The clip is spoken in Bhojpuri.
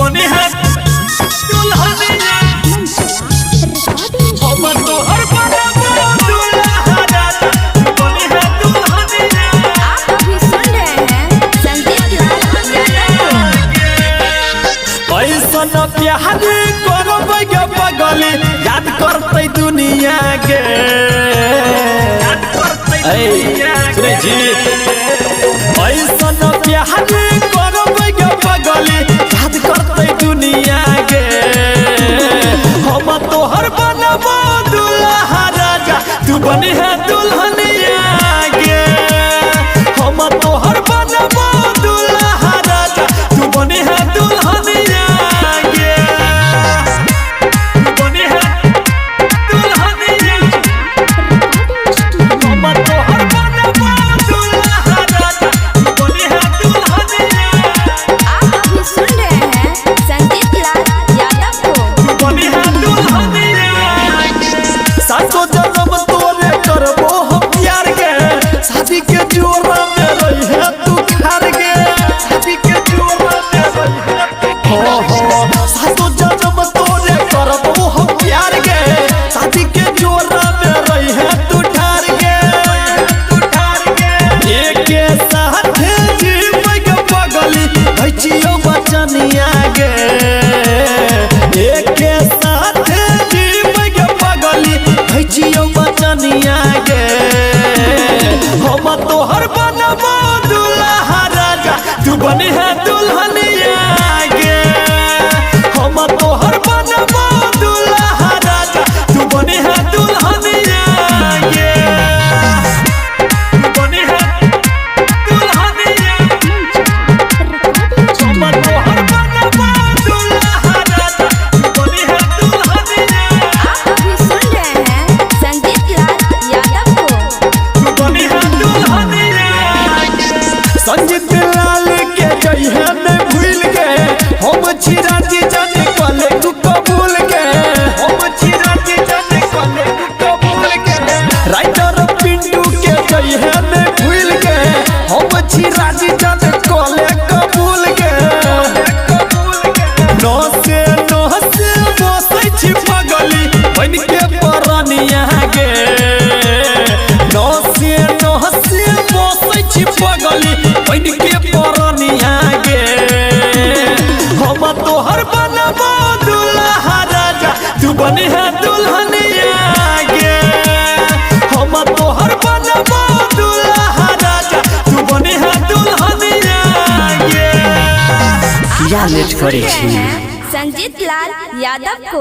बनी है दुल्हनिया हम तोहर बनबो दुल्हा राजा तू बनी है दुल्हनिया। आप अभी सुन रहे हैं संजीत लाल ऐसन प्यार करबै गे पगली याद करतै दुनिया के सुने जी ऐसन प्यार करबै गे पगली याद करतै दुनिया के हम तोहर बनबो दुल्हा राजा तू बनी है दुल्हनिया गे हम तोहर बनबो दुल्हा राजा तू बनी है दुल्हनिया गे तू बनी है दुल्हनिया हम तोहर बनबो दुल्हा राजा तू बनी है दुल्हनिया। आप अभी सुन रहे हैं संजीत लाल यादव को। तू बनी है दुल्हनिया सातो जन्म तोरे करबो हम प्यार के शादी के जोरा में रही है तू खार के शादी के जोरा में रही है तू हो सातो जन्म तोरे करबो हम प्यार के शादी के जोरा में रही है तू ठार के एक साथ जीबै के पगली भैचियो बचनिया गे एक साथ जीबै के पगली भैचियो बचनिया गे हम तोहर बनबो दुल्हा राजा तू बनी है दुल्हनिया गे हम तोहर बनबो दुल्हा राजा तू बनी है दुल्हनिया गे तू बनी है दुल्हनिया हम तोहर बनबो दुल्हा राजा तू बनी है दुल्हनिया। आप अभी सुन रहे हैं संजीत लाल यादव को। तू बनी है दुल्हनिया संजीत लाल के जइहे में भूल के हम छिरा जी जाने कले तू कबूल के हम छिरा जी जाने कले तू कबूल के राइटर पिंटू के जइहे में भूल के हम छिरा जी जाने कले कबूल के नसे बसै छी पगली बन के परनिया गे नसे बसै छी पगली बन के परनिया गे हम तोहर बनबो दुल्हा राजा तू बनी है दुल्हनिया गे हम तोहर बनबो दुल्हा राजा तू बनी है दुल्हनिया गे। आप अभी सुन रहे हैं संजीत लाल यादव को।